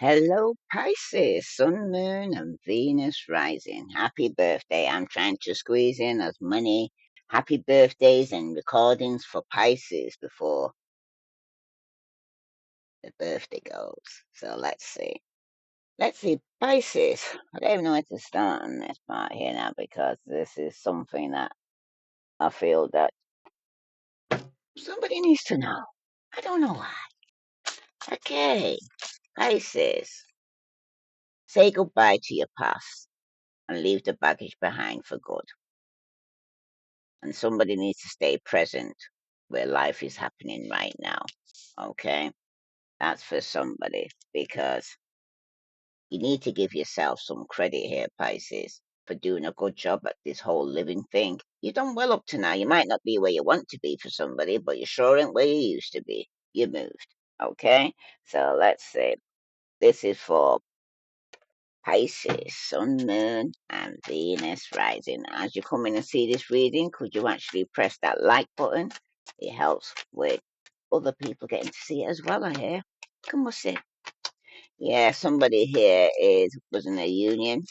Hello, Pisces, Sun, Moon, and Venus rising. Happy birthday. I'm trying to squeeze in as many happy birthdays and recordings for Pisces before the birthday goes. So let's see. Let's see, Pisces. I don't even know where to start on this part here now because this is something that I feel that somebody needs to know. I don't know why. Okay, Pisces. Say goodbye to your past and leave the baggage behind for good. And somebody needs to stay present where life is happening right now. Okay? That's for somebody because you need to give yourself some credit here, Pisces, for doing a good job at this whole living thing. You've done well up to now. You might not be where you want to be for somebody, but you sure ain't where you used to be. You moved. Okay? So let's see. This is for Pisces, Sun, Moon, and Venus rising. As you come in and see this reading, could you actually press that like button? It helps with other people getting to see it as well, I hear. Come on, see. Yeah, somebody here was in a union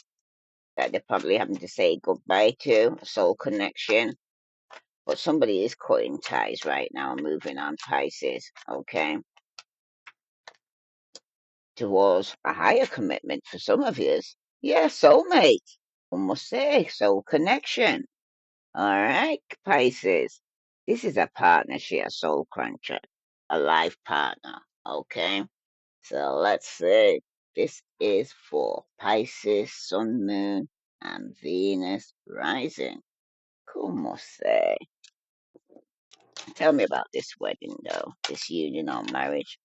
that they're probably having to say goodbye to, a soul connection. But somebody is cutting ties right now and moving on, Pisces, okay? Towards a higher commitment for some of you. Yeah, soulmate. One must say, soul connection. All right, Pisces. This is a partnership, a soul contract, a life partner. Okay, so let's see. This is for Pisces, Sun, Moon, and Venus rising. Como say? Tell me about this wedding, though. This union or marriage.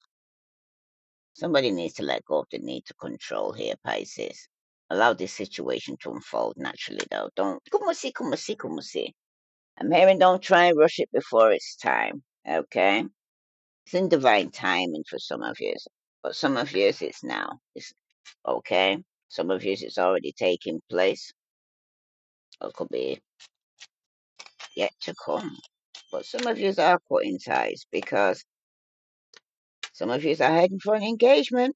Somebody needs to let go of the need to control here, Pisces. Allow this situation to unfold naturally, though. Don't. Como si, como si, como si. I'm hearing don't try and rush it before it's time. Okay? It's in divine timing for some of you. But some of you it's now. It's okay. Some of you it's already taking place. Or it could be yet to come. But some of you are cutting ties because some of you are heading for an engagement.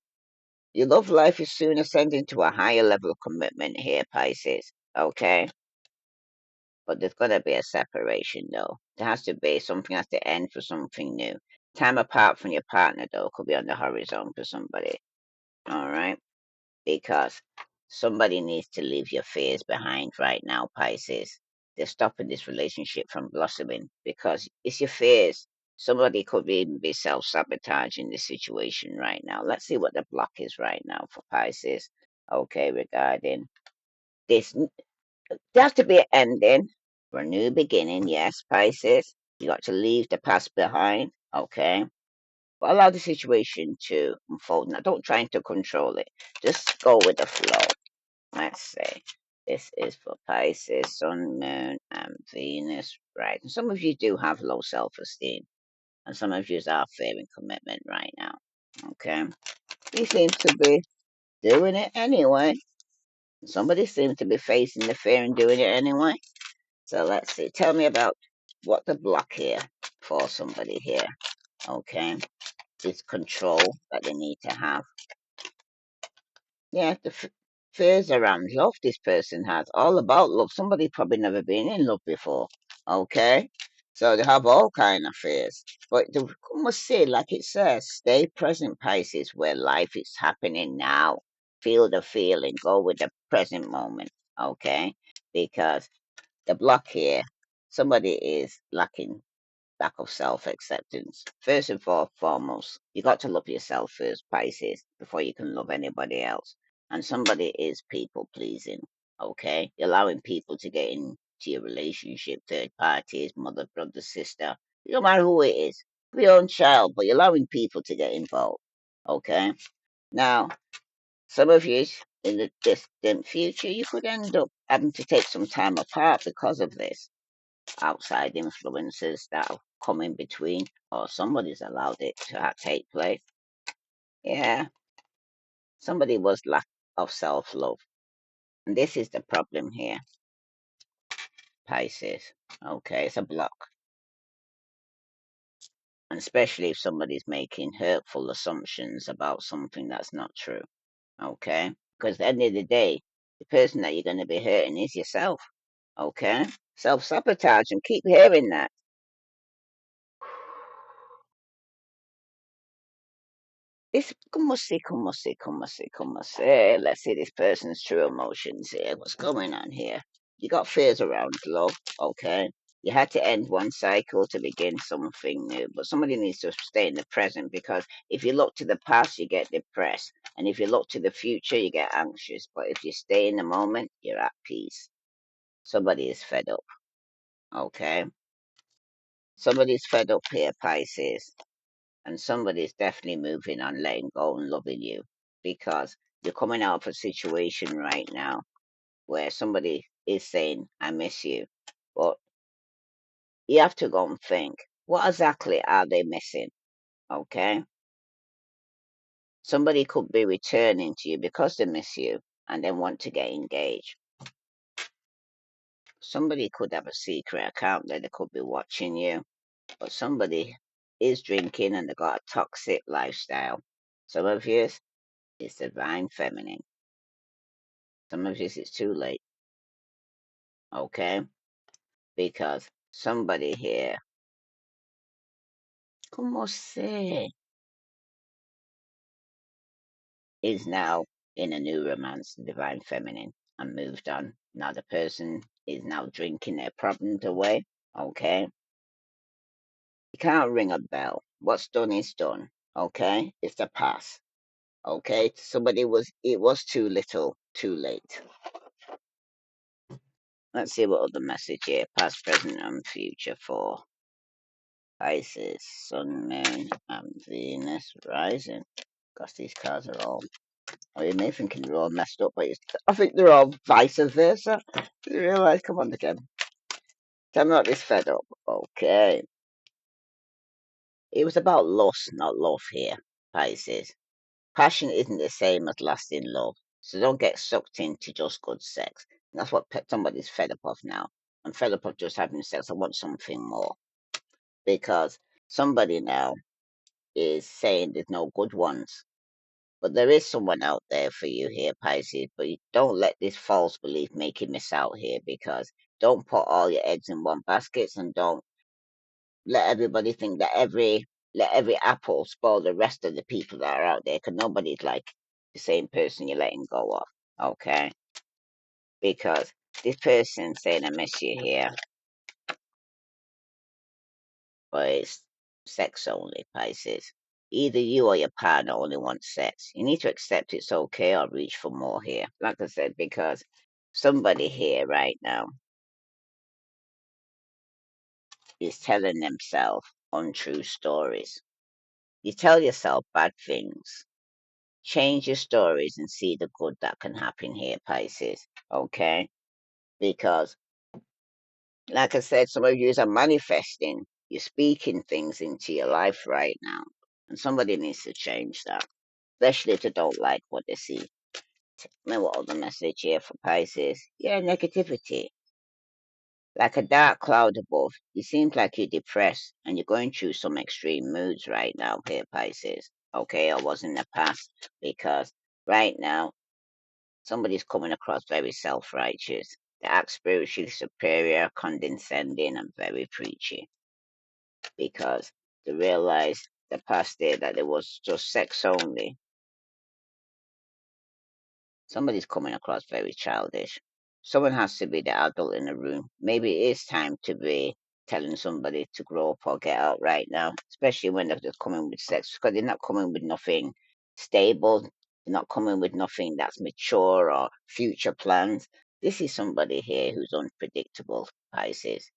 Your love life is soon ascending to a higher level of commitment here, Pisces. Okay? But there's got to be a separation, though. There has to be something has to end for something new. Time apart from your partner, though, could be on the horizon for somebody. All right, because somebody needs to leave your fears behind right now, Pisces. They're stopping this relationship from blossoming because it's your fears. Somebody could even be self-sabotaging this situation right now. Let's see what the block is right now for Pisces. Okay, regarding this there has to be an ending for a new beginning. Yes, Pisces. You got to leave the past behind. Okay. But allow the situation to unfold. Now, don't try to control it. Just go with the flow. Let's say this is for Pisces, Sun, Moon, and Venus. Right. And some of you do have low self-esteem, and some of you are fearing commitment right now. Okay. You seem to be doing it anyway. Somebody seems to be facing the fear and doing it anyway. So let's see. Tell me about what the block here for somebody here. Okay. This control that they need to have. Yeah, the fears around love this person has. All about love. Somebody probably never been in love before. Okay. So they have all kind of fears. But the must say, like it says, stay present, Pisces, where life is happening now. Feel the feeling. Go with the present moment. Okay. Because the block here, somebody is lacking lack of self acceptance. First and foremost, you got to love yourself first, Pisces, before you can love anybody else. And somebody is people pleasing, okay? You're allowing people to get into your relationship, third parties, mother, brother, sister. It don't matter who it is, your own child, but you're allowing people to get involved, okay? Now, some of you in the distant future, you could end up having to take some time apart because of this outside influences that have come in between, or somebody's allowed it to take place. Yeah, somebody was lack of self love. And this is the problem here, Pisces. Okay, it's a block. And especially if somebody's making hurtful assumptions about something that's not true. Okay? Because at the end of the day, the person that you're going to be hurting is yourself. Okay? Self sabotage and keep hearing that. It's como si, como si, como si, como si. Let's see this person's true emotions here. What's going on here? You got fears around love, okay? You had to end one cycle to begin something new, but somebody needs to stay in the present because if you look to the past, you get depressed, and if you look to the future, you get anxious. But if you stay in the moment, you're at peace. Somebody is fed up, okay? Somebody's fed up here, Pisces. And somebody's definitely moving on, letting go and loving you because you're coming out of a situation right now where somebody is saying, I miss you. But you have to go and think, what exactly are they missing? Okay? Somebody could be returning to you because they miss you and then want to get engaged. Somebody could have a secret account that they could be watching you, but somebody is drinking and they got a toxic lifestyle. Some of you is divine feminine. Some of this it's too late, okay? Because somebody here, como se, is now in a new romance, divine feminine, and moved on. Now the person is now drinking their problems away, okay? You can't ring a bell. What's done is done, okay? It's the past, okay? It was too little, too late. Let's see what other message here, past, present, and future for Pisces, Sun, Moon, and Venus rising. Gosh, these cards are all. I mean, may thinking they're all messed up, but I think they're all vice versa. You realise? Come on again. Tell me about this fed up. Okay. It was about lust, not love here, Pisces. Passion isn't the same as lasting love, so don't get sucked into just good sex. That's what somebody's fed up of now. I'm fed up of just having sex. I want something more because somebody now is saying there's no good ones. But there is someone out there for you here, Pisces. But you don't let this false belief make you miss out here because don't put all your eggs in one basket and don't let everybody think that let every apple spoil the rest of the people that are out there because nobody's like the same person you're letting go of. Okay? Because this person saying I miss you here, but it's sex only, Pisces. Either you or your partner only want sex. You need to accept it's okay or reach for more here. Like I said, because somebody here right now is telling themselves untrue stories. You tell yourself bad things. Change your stories and see the good that can happen here, Pisces. Okay? Because, like I said, some of you are manifesting. You're speaking things into your life right now. And somebody needs to change that. Especially if they don't like what they see. What other message here for Pisces? Yeah, negativity. Like a dark cloud above. It seems like you're depressed and you're going through some extreme moods right now here, Pisces. Okay, or was in the past. Because right now, somebody's coming across very self-righteous. They act spiritually superior, condescending, and very preachy. Because they realize the past day that it was just sex only. Somebody's coming across very childish. Someone has to be the adult in the room. Maybe it is time to be telling somebody to grow up or get out right now, especially when they're just coming with sex, because they're not coming with nothing stable. They're not coming with nothing that's mature or future plans. This is somebody here who's unpredictable, Pisces.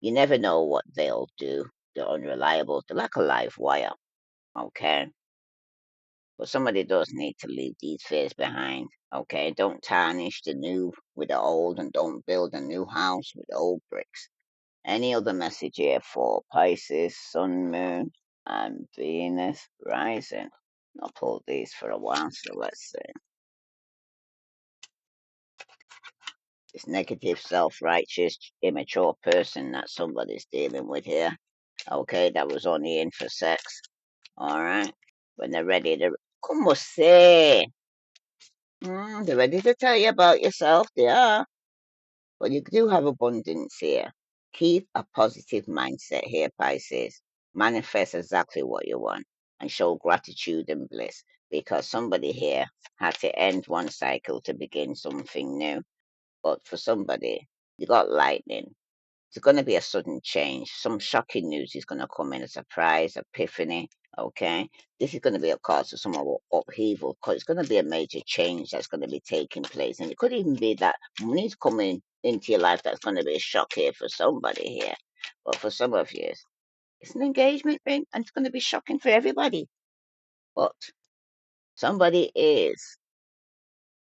You never know what they'll do. They're unreliable. They're like a live wire, okay? But somebody does need to leave these fears behind. Okay, don't tarnish the new with the old and don't build a new house with old bricks. Any other message here for Pisces, Sun, Moon, and Venus rising? I'll pull these for a while, so let's see. This negative, self-righteous, immature person that somebody's dealing with here. Okay, that was only in for sex. Alright? When they're ready to... Como se? They're ready to tell you about yourself. They are. But you do have abundance here. Keep a positive mindset here, Pisces. Manifest exactly what you want and show gratitude and bliss because somebody here had to end one cycle to begin something new. But for somebody, you got lightning. It's going to be a sudden change. Some shocking news is going to come in, a surprise, epiphany. Okay, this is going to be a cause of some upheaval because it's going to be a major change that's going to be taking place, and it could even be that money's coming into your life that's going to be a shock here for somebody here. But for some of you, it's an engagement ring, and it's going to be shocking for everybody. But somebody is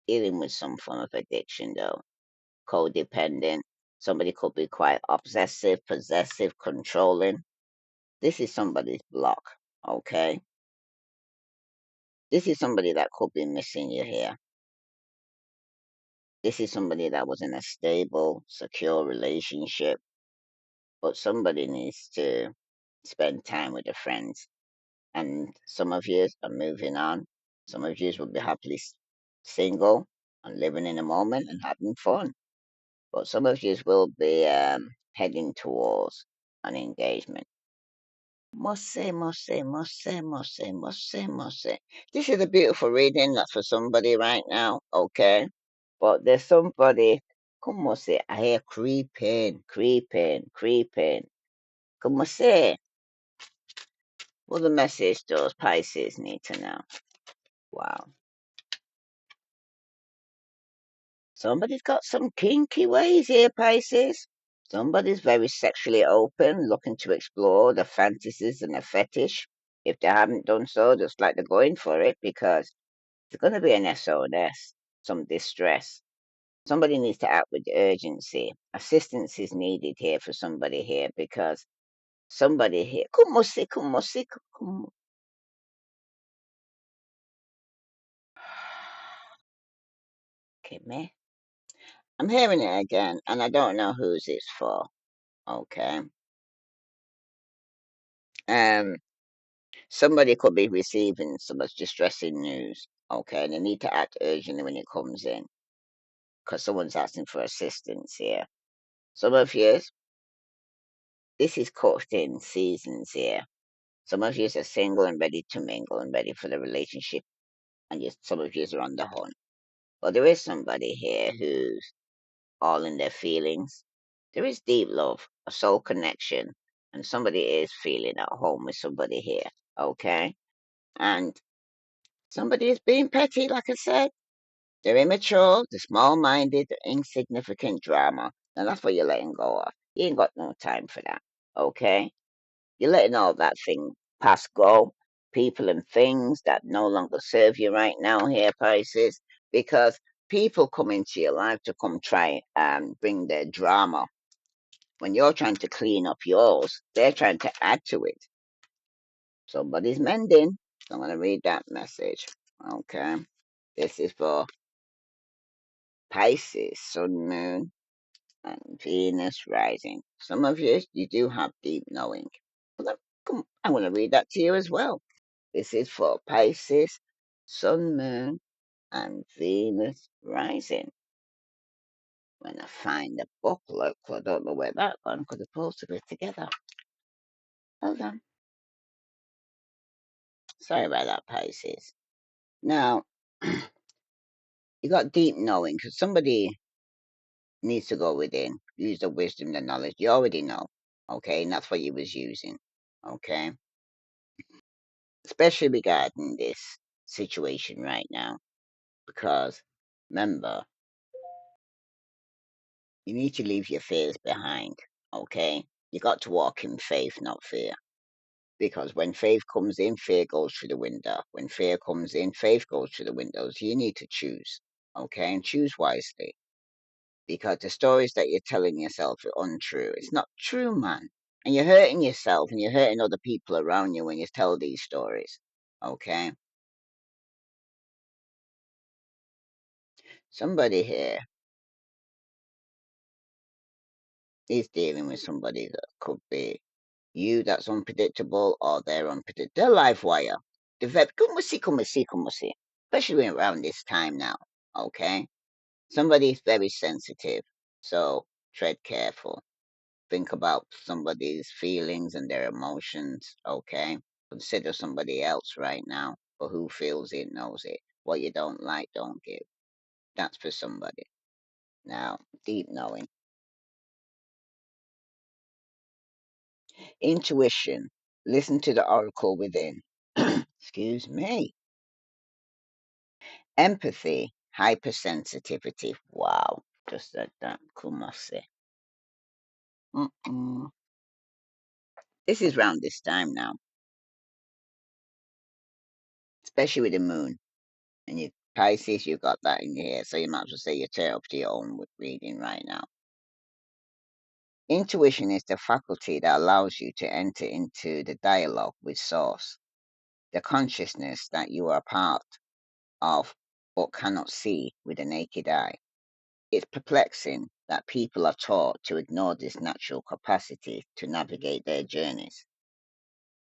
dealing with some form of addiction, though codependent. Somebody could be quite obsessive, possessive, controlling. This is somebody's block, okay? This is somebody that could be missing you here. This is somebody that was in a stable, secure relationship, but somebody needs to spend time with their friends. And some of you are moving on. Some of you will be happily single and living in the moment and having fun. But some of you will be heading towards an engagement. Must say, must say, must say, must say, must say, must say. This is a beautiful reading that's for somebody right now, okay? But there's somebody, como say, I hear creeping, creeping, creeping. Como say, what the message those Pisces need to know. Wow. Somebody's got some kinky ways here, Pisces. Somebody's very sexually open, looking to explore the fantasies and the fetish. If they haven't done so, just like they're going for it because there's going to be an SOS, some distress. Somebody needs to act with urgency. Assistance is needed here for somebody here because somebody here. Como se, como se, como. Okay, me. I'm hearing it again, and I don't know whose it's for. Okay. Um, somebody could be receiving some distressing news. Okay, and they need to act urgently when it comes in because someone's asking for assistance here. Some of you, this is cooked in seasons here. Some of you are single and ready to mingle and ready for the relationship, and some of you are on the hunt. But there is somebody here who's all in their feelings. There is deep love, a soul connection, and somebody is feeling at home with somebody here, okay? And somebody is being petty, like I said. They're immature, they're small minded, insignificant drama. And that's what you're letting go of. You ain't got no time for that, okay? You're letting all that thing pass go, people and things that no longer serve you right now here, Pisces, because people come into your life to come try and bring their drama. When you're trying to clean up yours, they're trying to add to it. Somebody's mending. So I'm going to read that message. Okay. This is for Pisces, Sun, Moon, and Venus rising. Some of you, you do have deep knowing. I'm going to read that to you as well. This is for Pisces, Sun, Moon, and Venus rising. When I find the booklet, I don't know where that one because they're supposed to be together. Hold on. Sorry about that, Pisces. Now, you got deep knowing because somebody needs to go within, use the wisdom, the knowledge. You already know, okay? And that's what you was using, okay? Especially regarding this situation right now because remember, you need to leave your fears behind, okay? You got to walk in faith, not fear. Because when faith comes in, fear goes through the window. When fear comes in, faith goes through the windows. You need to choose, okay? And choose wisely. Because the stories that you're telling yourself are untrue. It's not true, man. And you're hurting yourself and you're hurting other people around you when you tell these stories, okay? Somebody here is dealing with somebody that could be you that's unpredictable or they're unpredictable. They're live wire. Come see, come see, come see. Especially around this time now. Okay? Somebody is very sensitive, so tread careful. Think about somebody's feelings and their emotions, okay? Consider somebody else right now, but who feels it knows it. What you don't like, don't give. That's for somebody. Now, deep knowing. Intuition. Listen to the oracle within. Excuse me. Empathy. Hypersensitivity. Wow. Just like that. Kumasi. Mm-mm. This is round this time now, especially with the moon. And you Pisces, you got that in here, so you might as well say you tear up to your own reading right now. Intuition is the faculty that allows you to enter into the dialogue with Source, the consciousness that you are a part of but cannot see with the naked eye. It's perplexing that people are taught to ignore this natural capacity to navigate their journeys,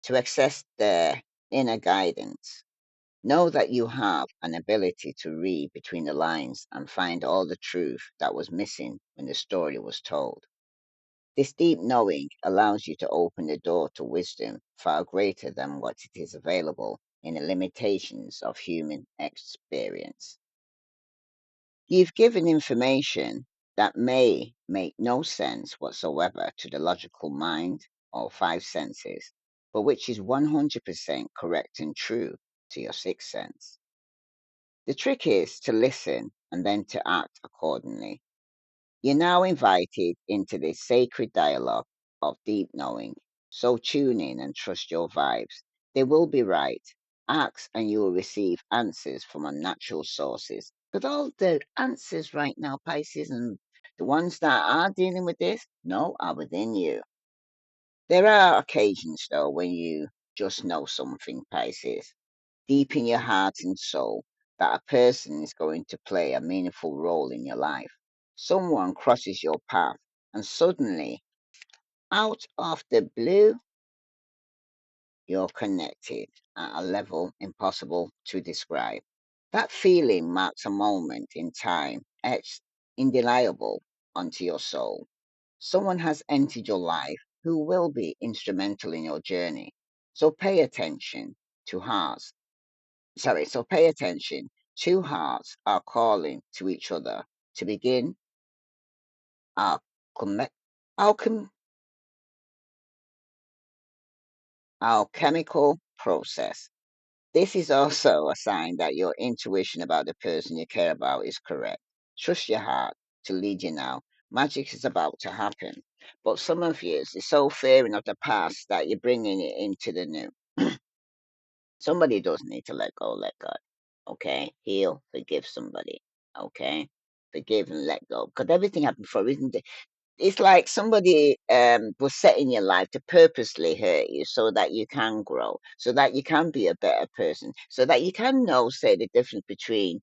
to access their inner guidance. Know that you have an ability to read between the lines and find all the truth that was missing when the story was told. This deep knowing allows you to open the door to wisdom far greater than what it is available in the limitations of human experience. You've given information that may make no sense whatsoever to the logical mind or five senses, but which is 100% correct and true to your sixth sense. The trick is to listen and then to act accordingly. You're now invited into this sacred dialogue of deep knowing. So tune in and trust your vibes. They will be right. Ask and you will receive answers from unnatural sources. But all the answers right now, Pisces, and the ones that are dealing with this, no, are within you. There are occasions, though, when you just know something, Pisces, deep in your heart and soul, that a person is going to play a meaningful role in your life. Someone crosses your path, and suddenly, out of the blue, you're connected at a level impossible to describe. That feeling marks a moment in time etched indelible onto your soul. Someone has entered your life who will be instrumental in your journey. So pay attention to hearts so pay attention. Two hearts are calling to each other to begin a alchem- alchem- alchemical process. This is also a sign that your intuition about the person you care about is correct. Trust your heart to lead you now. Magic is about to happen. But some of you is so fearing of the past that you're bringing it into the new. Somebody does need to let go, let God. Okay? Heal, forgive somebody. Okay? Forgive and let go. Because everything happened for a reason. It's like somebody was set in your life to purposely hurt you so that you can grow, so that you can be a better person, so that you can know, say, the difference between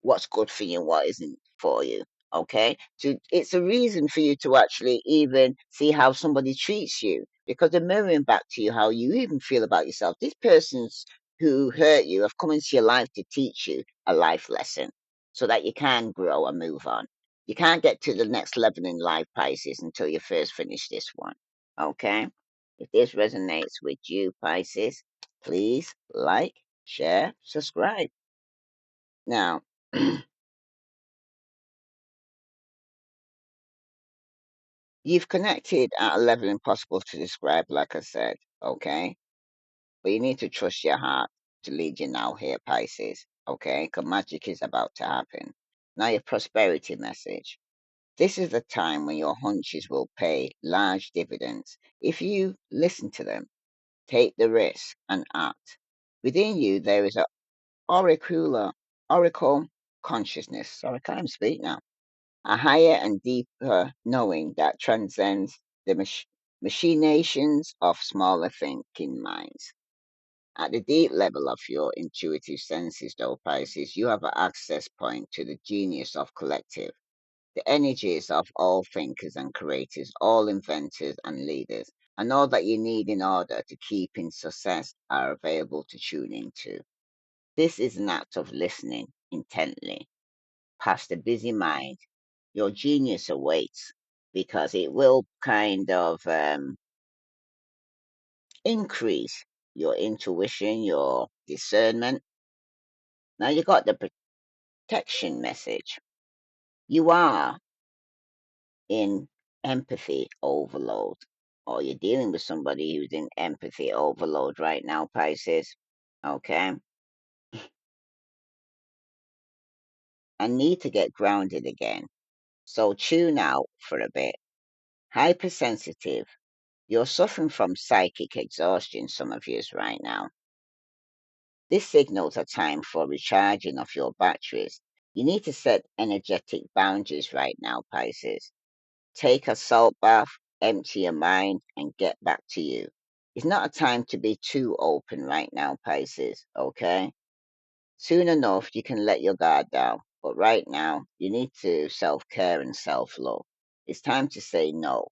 what's good for you and what isn't for you. Okay, so it's a reason for you to actually even see how somebody treats you because they're mirroring back to you how you even feel about yourself. These persons who hurt you have come into your life to teach you a life lesson so that you can grow and move on. You can't get to the next level in life, Pisces, until you first finish this one. Okay, if this resonates with you, Pisces, please like, share, subscribe. Now, you've connected at a level impossible to describe, like I said, okay? But you need to trust your heart to lead you now here, Pisces, okay? Because magic is about to happen. Now, your prosperity message. This is the time when your hunches will pay large dividends. If you listen to them, take the risk and act. Within you, there is an oracle consciousness. Sorry, I can't even speak now, a higher and deeper knowing that transcends the machinations of smaller thinking minds. At the deep level of your intuitive senses, though, Pisces, you have an access point to the genius of collective, the energies of all thinkers and creators, all inventors and leaders, and all that you need in order to keep in success are available to tune into. This is an act of listening intently, past the busy mind, your genius awaits because it will kind of increase your intuition, your discernment. Now you got the protection message. You are in empathy overload, or you're dealing with somebody who's in empathy overload right now, Pisces. Okay. I need to get grounded again. So tune out for a bit. Hypersensitive. You're suffering from psychic exhaustion, some of you right now. This signals a time for recharging of your batteries. You need to set energetic boundaries right now, Pisces. Take a salt bath, empty your mind, and get back to you. It's not a time to be too open right now, Pisces, okay? Soon enough, you can let your guard down. But right now, you need to self care and self love. It's time to say no.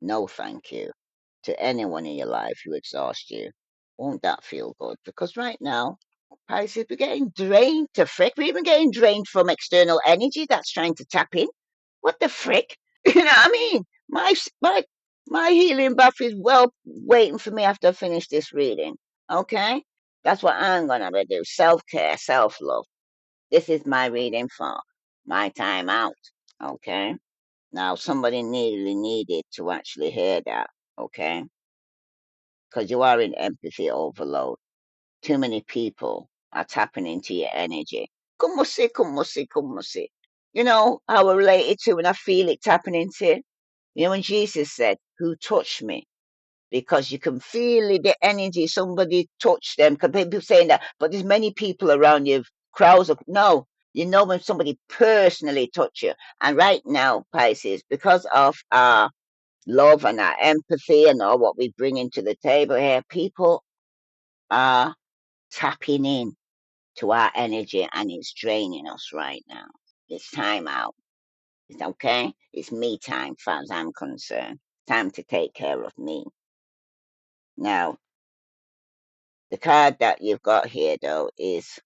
No, thank you to anyone in your life who exhausts you. Won't that feel good? Because right now, Pisces, we're getting drained to frick. We're even getting drained from external energy that's trying to tap in. What the frick? You know what I mean? My healing buff is well waiting for me after I finish this reading. Okay? That's what I'm gonna do. Self care, self love. This is my reading for my time out. Okay? Now, somebody needed to actually hear that, okay? Because you are in empathy overload. Too many people are tapping into your energy. Como se, como se, como se. You know how I relate it to when I feel it tapping into it? You know when Jesus said, "Who touched me?" Because you can feel the energy. Somebody touched them. Because people saying that, but there's many people around you, crowds of no. You know when somebody personally touch you. And right now, Pisces, because of our love and our empathy and all what we bring into the table here, people are tapping in to our energy and it's draining us right now. It's time out. It's okay. It's me time, far as I'm concerned. Time to take care of me. Now, the card that you've got here, though, is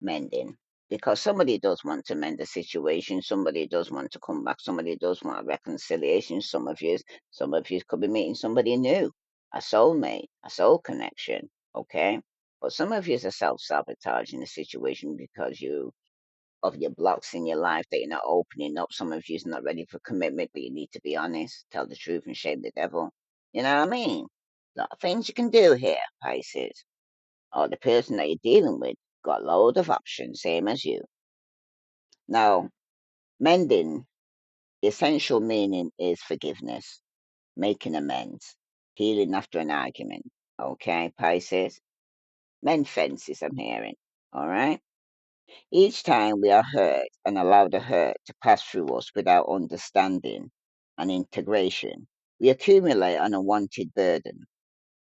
mending. Because somebody does want to mend the situation, somebody does want to come back, somebody does want a reconciliation. Some of you could be meeting somebody new, a soulmate, a soul connection. Okay, but some of you are self-sabotaging the situation because you of your blocks in your life that you're not opening up. Some of you's not ready for commitment, but you need to be honest, tell the truth, and shame the devil. You know what I mean? A lot of things you can do here, Pisces. Or the person that you're dealing with got a load of options, same as you. Now, mending, the essential meaning is forgiveness, making amends, healing after an argument. Okay, Pisces? Mend fences, I'm hearing. All right? Each time we are hurt and allow the hurt to pass through us without understanding and integration, we accumulate an unwanted burden.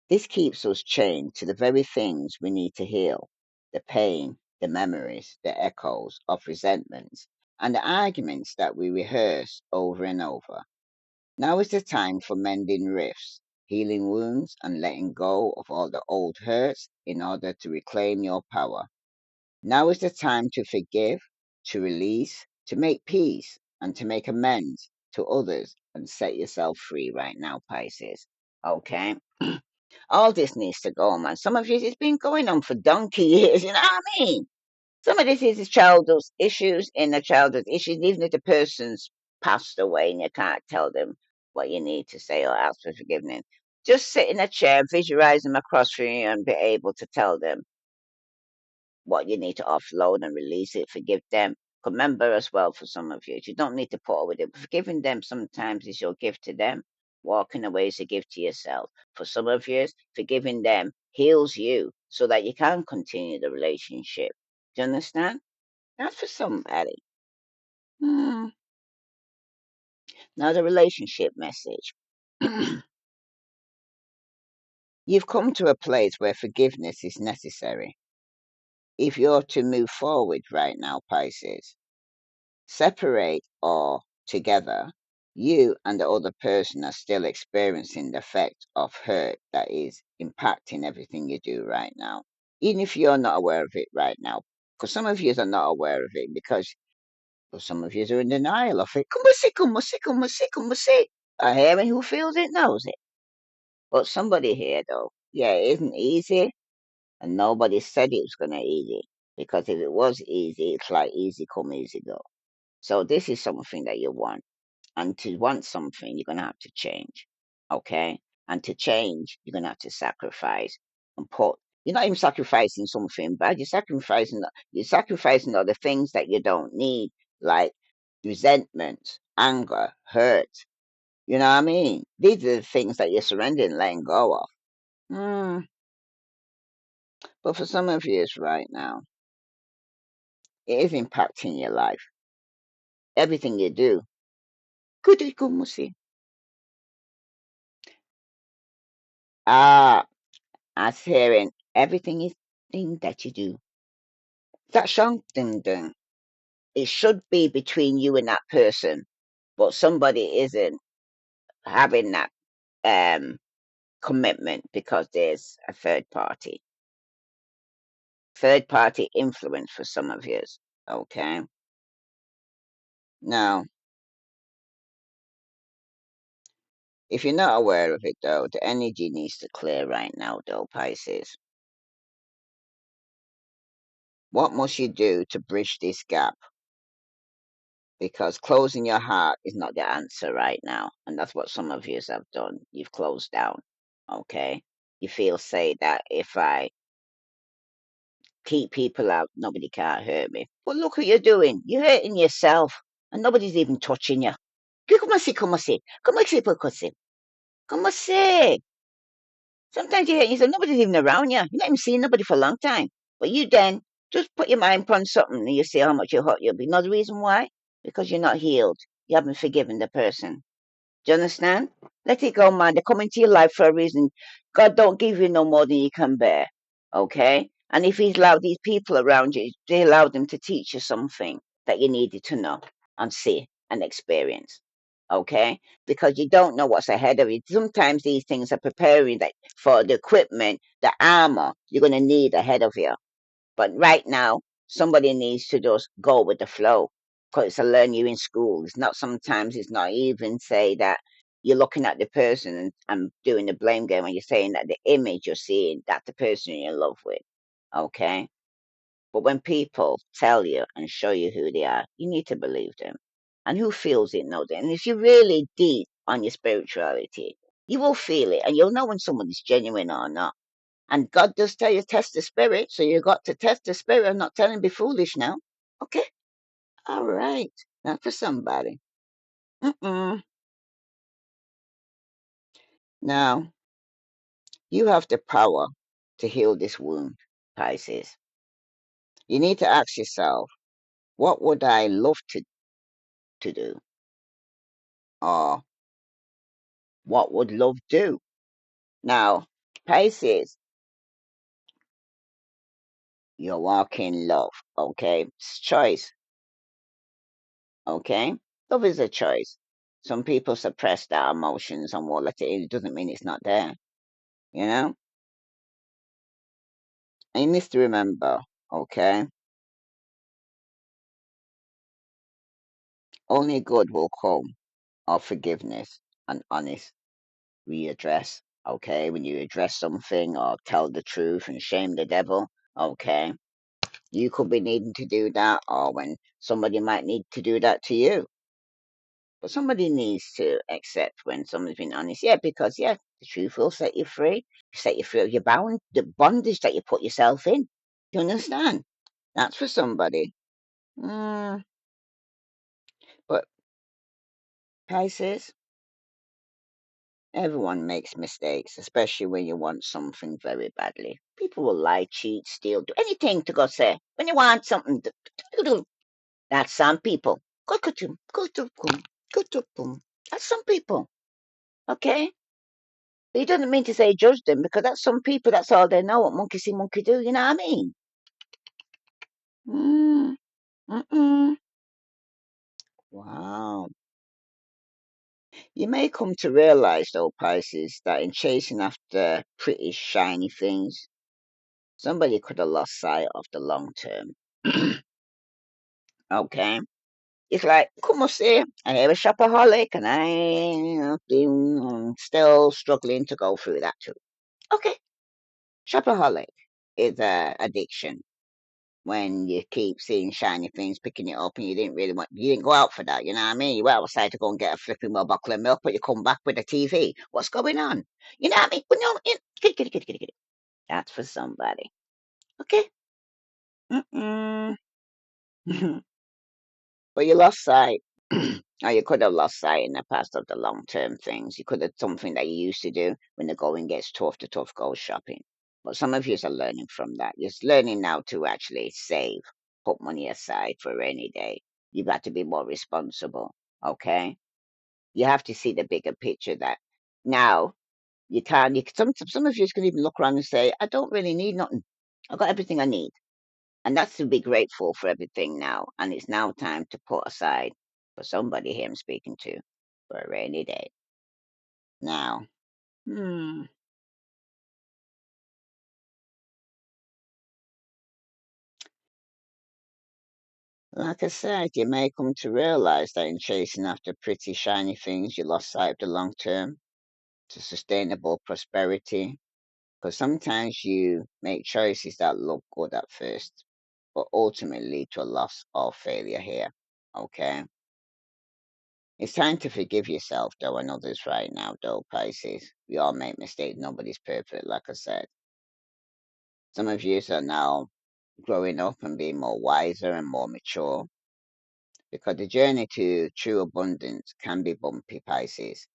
This keeps us chained to the very things we need to heal: the pain, the memories, the echoes of resentments, and the arguments that we rehearse over and over. Now is the time for mending rifts, healing wounds, and letting go of all the old hurts in order to reclaim your power. Now is the time to forgive, to release, to make peace, and to make amends to others and set yourself free right now, Pisces. Okay? All this needs to go, man. Some of this has been going on for donkey years, you know what I mean? Some of this is childhood issues, inner childhood issues, even if the person's passed away and you can't tell them what you need to say or ask for forgiveness. Just sit in a chair, visualize them across from you, and be able to tell them what you need to offload and release it, forgive them. Remember as well, for some of you don't need to put up with it. Forgiving them sometimes is your gift to them. Walking away is a gift to yourself. For some of you, forgiving them heals you so that you can continue the relationship. Do you understand? That's for somebody. Hmm. Now, the relationship message. You've come to a place where forgiveness is necessary. If you're to move forward right now, Pisces, separate or together, you and the other person are still experiencing the effect of hurt that is impacting everything you do right now. Even if you're not aware of it right now, because some of you are not aware of it because But some of you are in denial of it. Come on, see, come on, see, come on, see, come on, see. I hear and who feels it knows it. But somebody here, though, yeah, it isn't easy, and nobody said it was gonna easy. Because if it was easy, it's like easy come, easy go. So this is something that you want. And to want something, you're going to have to change. Okay? And to change, you're going to have to sacrifice and put. You're not even sacrificing something bad. You're sacrificing other things that you don't need, like resentment, anger, hurt. You know what I mean? These are the things that you're surrendering, letting go of. Mm. But for some of you, it's right now. It is impacting your life. Everything you do. Good, good, musi. Ah, as hearing everything is thing that you do. That song, ding ding. It should be between you and that person, but somebody isn't having that um commitment because there's a third party influence for some of you. Okay. Now, if you're not aware of it though, the energy needs to clear right now, though, Pisces. What must you do to bridge this gap? Because closing your heart is not the answer right now. And that's what some of you have done. You've closed down. Okay. You feel, say, that if I keep people out, nobody can't hurt me. But look what you're doing. You're hurting yourself. And nobody's even touching you. Come on, see, come on, see. Come on, see, come on, see. Sometimes you hurt yourself. Nobody's even around you. You're not even seeing nobody for a long time. But you then just put your mind upon something and you see how much you hurt you. But you know the reason why? Because you're not healed. You haven't forgiven the person. Do you understand? Let it go, man. They come into your life for a reason. God don't give you no more than you can bear. Okay? And if He's allowed these people around you, they allowed them to teach you something that you needed to know and see and experience. Okay? Because you don't know what's ahead of you. Sometimes these things are preparing that for the equipment, the armor you're going to need ahead of you. But right now, somebody needs to just go with the flow because it's a learn you in school. It's not sometimes it's not even say that you're looking at the person and doing the blame game and you're saying that the image you're seeing, that's the person you're in love with. Okay? But when people tell you and show you who they are, you need to believe them. And who feels it knows it. And if you're really deep on your spirituality, you will feel it and you'll know when someone is genuine or not. And God does tell you test the spirit, so you got to test the spirit. I'm not telling be foolish now. Okay? All right. Not for somebody. Mm-mm. Now, you have the power to heal this wound, Pisces. You need to ask yourself, what would I love to do? Or what would love do? Now, Pisces, you're walking love, okay? It's choice, okay? Love is a choice. Some people suppress their emotions and won't let it in. It doesn't mean it's not there, you know? And you need to remember, okay? Only good will come of forgiveness and honest readdress, okay? When you address something or tell the truth and shame the devil, okay? You could be needing to do that, or when somebody might need to do that to you. But somebody needs to accept when somebody's been honest. Yeah, because, yeah, the truth will set you free. Set you free of your bound, the bondage that you put yourself in. You understand? That's for somebody. Mm, but Pisces, everyone makes mistakes, especially when you want something very badly. People will lie, cheat, steal, do anything to go say. When you want something, that's some people. Go to That's some people. Okay? But it doesn't mean to say judge them because that's some people, that's all they know what monkey see, monkey do. You know what I mean? Mm, mm-mm. Wow. You may come to realize, though, Pisces, that in chasing after pretty shiny things, somebody could have lost sight of the long term. Okay? It's like, come on, say, I am a shopaholic and I've been still struggling to go through that too. Okay, shopaholic is a addiction when you keep seeing shiny things, picking it up, and you didn't go out for that, you know what I mean? You went outside to go and get a flipping well bottle of milk, but you come back with a TV. What's going on? You know what I mean? But no, get it. That's for somebody. Okay? Mm-mm. But you lost sight. Or you could have lost sight in the past of the long term things. You could have something that you used to do when the going gets tough, the tough go shopping. But some of you are learning from that. You're learning now to actually save, put money aside for a rainy day. You've got to be more responsible. Okay? You have to see the bigger picture that now some of you can even look around and say, I don't really need nothing. I've got everything I need. And that's to be grateful for everything now. And it's now time to put aside for somebody here I'm speaking to for a rainy day. Now, hmm, like I said, you may come to realize that in chasing after pretty shiny things, you lost sight of the long term to sustainable prosperity. Because sometimes you make choices that look good at first, but ultimately lead to a loss or failure here. Okay? It's time to forgive yourself, though, and others right now, though, Pisces. We all make mistakes. Nobody's perfect, like I said. Some of you are now growing up and being more wiser and more mature because the journey to true abundance can be bumpy, Pisces.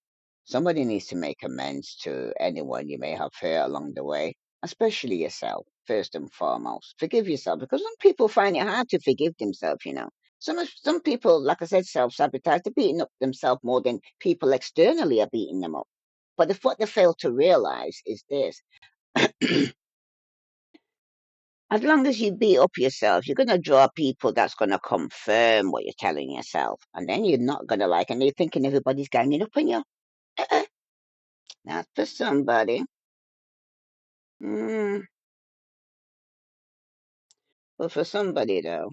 Somebody needs to make amends to anyone you may have hurt along the way, especially yourself, first and foremost. Forgive yourself because some people find it hard to forgive themselves, you know. Some people, like I said, self sabotage, they're beating up themselves more than people externally are beating them up. But what they fail to realize is this. As long as you beat up yourself, you're going to draw people that's going to confirm what you're telling yourself. And then you're not going to and you're thinking everybody's ganging up on you. Uh-uh, not for somebody. Mm, but for somebody, though,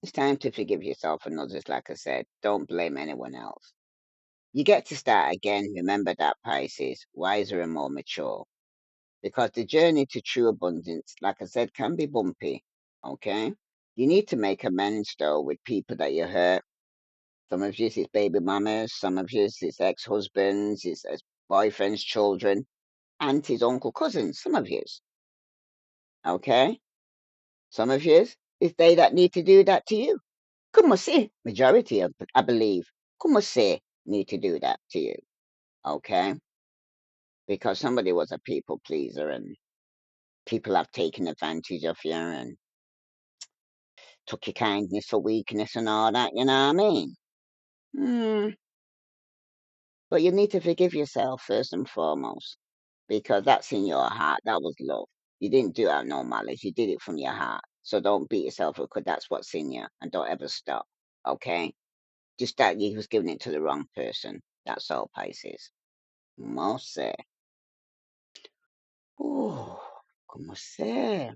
it's time to forgive yourself and others, like I said. Don't blame anyone else. You get to start again. Remember that, Pisces, wiser and more mature. Because the journey to true abundance, like I said, can be bumpy. Okay? You need to make amends, though, with people that you hurt. Some of you, it's baby mamas. Some of you, it's ex husbands, it's boyfriends, children, aunties, uncle, cousins. Some of you. Okay? Some of you, it's they that need to do that to you. Come on, say. Majority of, I believe, come on, say, need to do that to you. Okay? Because somebody was a people pleaser and people have taken advantage of you and took your kindness for weakness and all that, you know what I mean? Hmm. But you need to forgive yourself first and foremost because that's in your heart. That was love. You didn't do it out of no malice. You did it from your heart. So don't beat yourself up because that's what's in you and don't ever stop. Okay? Just that you was giving it to the wrong person. That's all, Pisces. Mose. Oh, como se.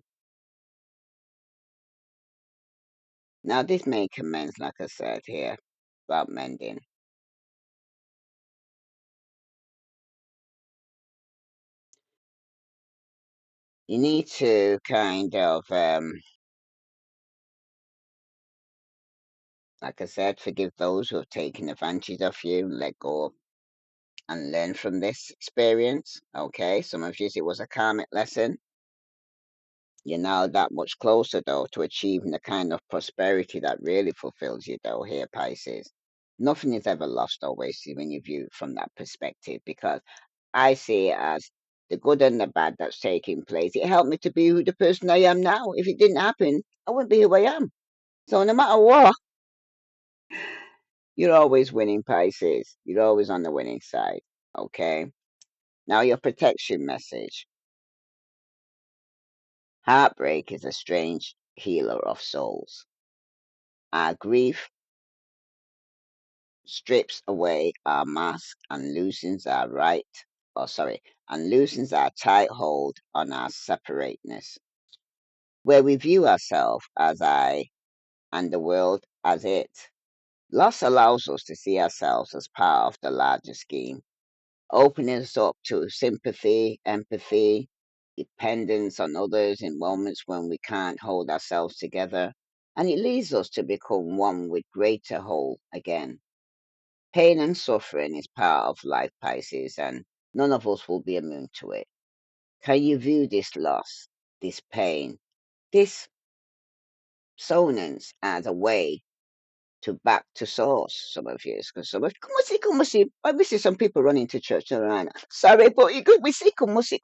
Now this may commence, like I said here, about mending. You need to kind of like I said, forgive those who have taken advantage of you, let go and learn from this experience. Okay, some of you, it was a karmic lesson. You're now that much closer, though, to achieving the kind of prosperity that really fulfills you, though, here, Pisces. Nothing is ever lost or wasted when you view it from that perspective, because I see it as the good and the bad that's taking place. It helped me to be who the person I am now. If it didn't happen, I wouldn't be who I am. So no matter what, you're always winning, Pisces. You're always on the winning side. Okay. Now, your protection message. Heartbreak is a strange healer of souls. Our grief strips away our mask and loosens our and loosens our tight hold on our separateness, where we view ourselves as I and the world as it. Loss allows us to see ourselves as part of the larger scheme, opening us up to sympathy, empathy, dependence on others in moments when we can't hold ourselves together, and it leads us to become one with greater whole again. Pain and suffering is part of life, Pisces, and none of us will be immune to it. Can you view this loss, this pain, this sonance as a way to back to source? Some of you, because some of come see. I see some people running to church around. Sorry, but you could we see come see.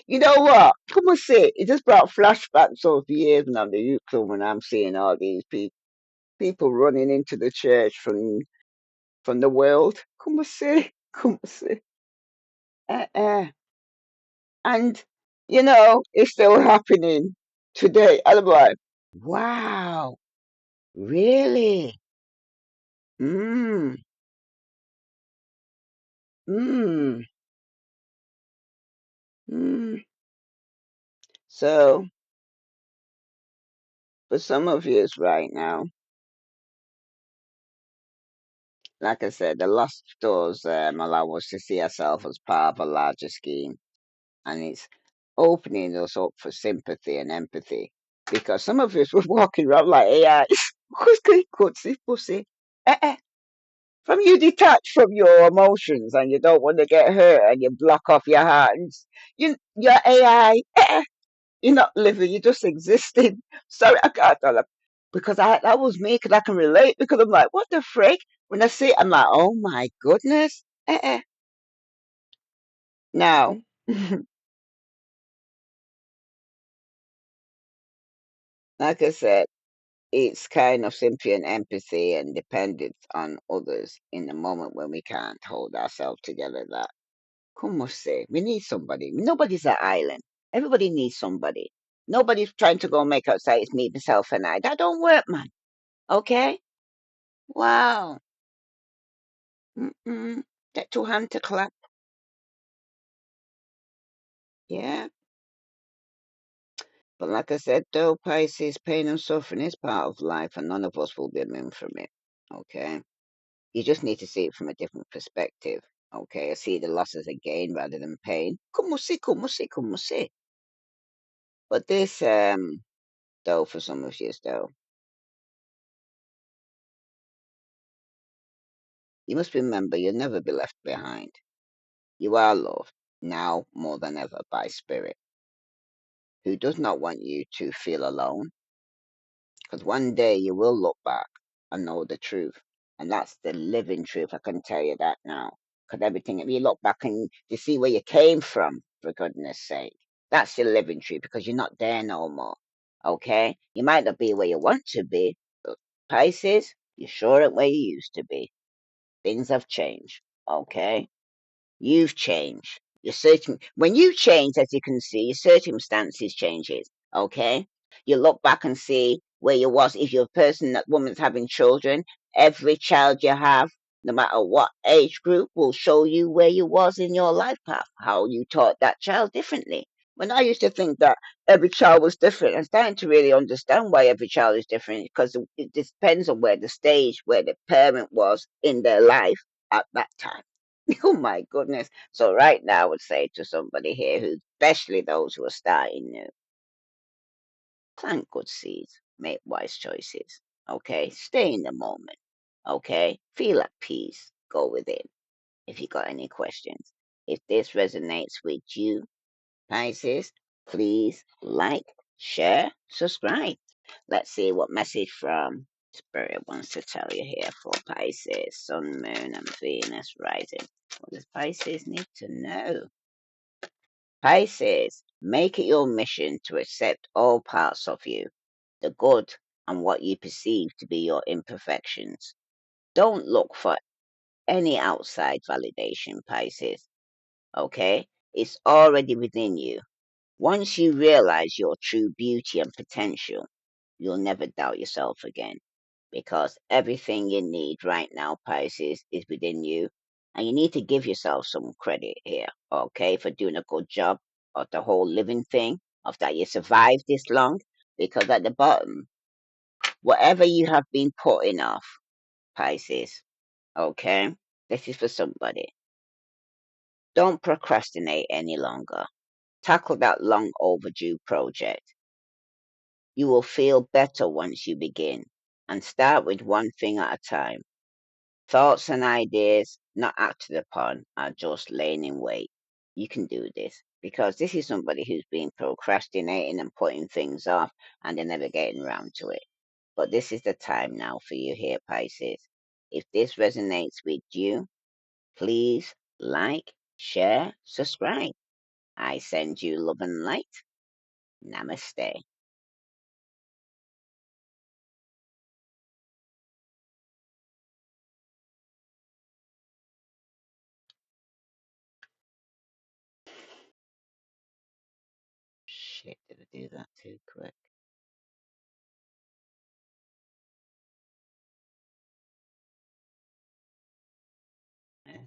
You know what? Come see. It just brought flashbacks of years now the youth club when I'm seeing all these people running into the church from the world. Come see, come see. Uh-uh. And it's still happening today. I'm like, wow, really? Mm, mm, mm. So for some of you right now, like I said, the lost doors allow us to see ourselves as part of a larger scheme, and it's opening us up for sympathy and empathy. Because some of us were walking around like AI. Pussy, pussy. From you detach from your emotions and you don't want to get hurt and you block off your hands. You're AI. You're not living. You're just existing. Sorry, I can't tell them because that was me because I can relate because I'm like, what the frick? When I see it, I'm like, oh my goodness. Now, like I said, it's kind of sympathy and empathy and dependence on others in the moment when we can't hold ourselves together. That como se? We need somebody. Nobody's an island. Everybody needs somebody. Nobody's trying to go make outside it's me, myself, and I. That don't work, man. Okay? Wow. Mm-mm. Get two hands to clap. Yeah. But like I said, though, Pisces, pain and suffering is part of life, and none of us will be immune from it. Okay? You just need to see it from a different perspective. Okay? I see the loss as a gain rather than pain. Como si, como si, como si. But this, though, for some of you, though, you must remember you'll never be left behind. You are loved, now more than ever, by Spirit, who does not want you to feel alone, because one day you will look back and know the truth. And that's the living truth, I can tell you that now. Because everything, if you look back and you see where you came from, for goodness sake, that's the living truth, because you're not there no more. Okay? You might not be where you want to be, but Pisces, you're sure at where you used to be. Things have changed. Okay? You've changed. When you change, as you can see, your circumstances changes. Okay, you look back and see where you was. If you're a person, that woman's having children, every child you have, no matter what age group, will show you where you was in your life path, how you taught that child differently. When I used to think that every child was different, I'm starting to really understand why every child is different because it depends on where the stage, where the parent was in their life at that time. Oh my goodness. So right now I would say to somebody here who, especially those who are starting new, plant good seeds, make wise choices. Okay. Stay in the moment. Okay. Feel at peace. Go within. If you got any questions. If this resonates with you, Pisces, please like, share, subscribe. Let's see what message from Spirit wants to tell you here for Pisces, Sun, Moon, and Venus rising. What does Pisces need to know? Pisces, make it your mission to accept all parts of you, the good and what you perceive to be your imperfections. Don't look for any outside validation, Pisces. Okay? It's already within you. Once you realize your true beauty and potential, you'll never doubt yourself again because everything you need right now, Pisces, is within you. And you need to give yourself some credit here, okay, for doing a good job of the whole living thing, of that you survived this long. Because at the bottom, whatever you have been putting off, Pisces. Okay? This is for somebody. Don't procrastinate any longer. Tackle that long overdue project. You will feel better once you begin. And start with one thing at a time. Thoughts and ideas not acted upon are just laying in wait. You can do this because this is somebody who's been procrastinating and putting things off and they're never getting around to it. But this is the time now for you here, Pisces. If this resonates with you, please like, share, subscribe. I send you love and light. Namaste. Shit, did I do that too quick? Yeah.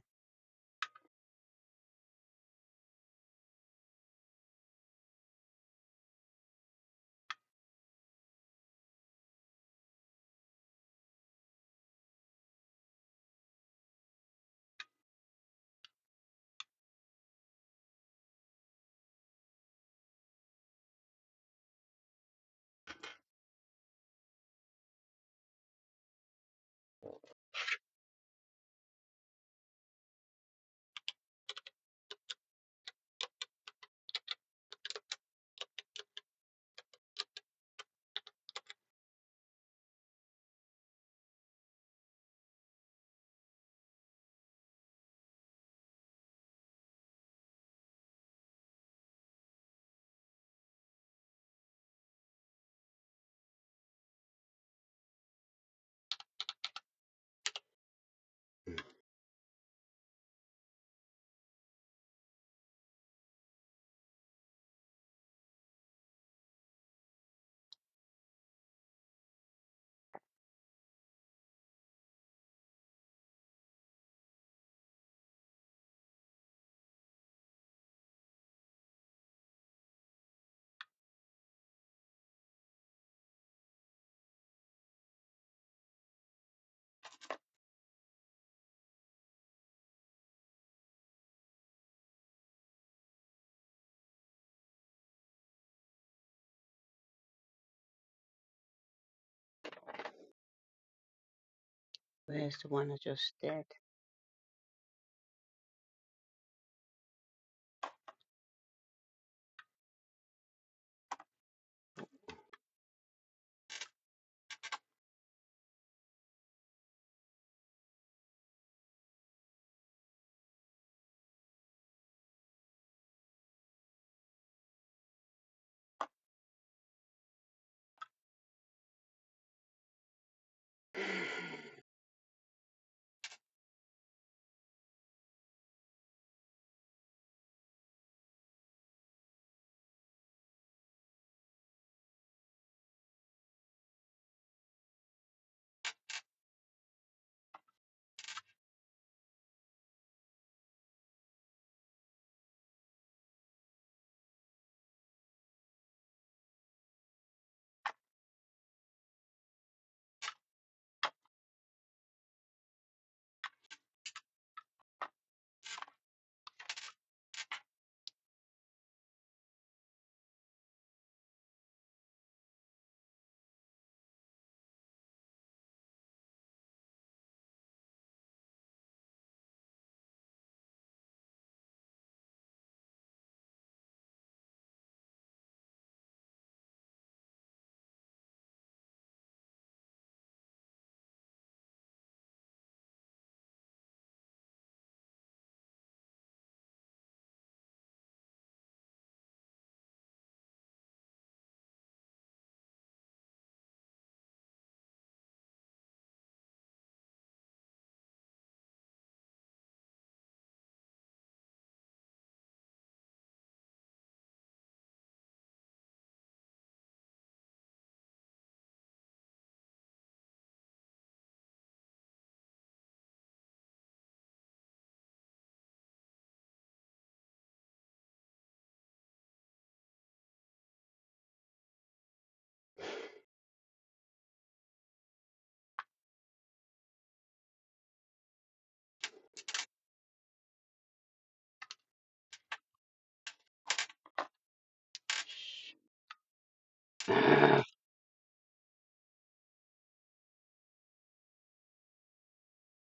Where's the one I just did?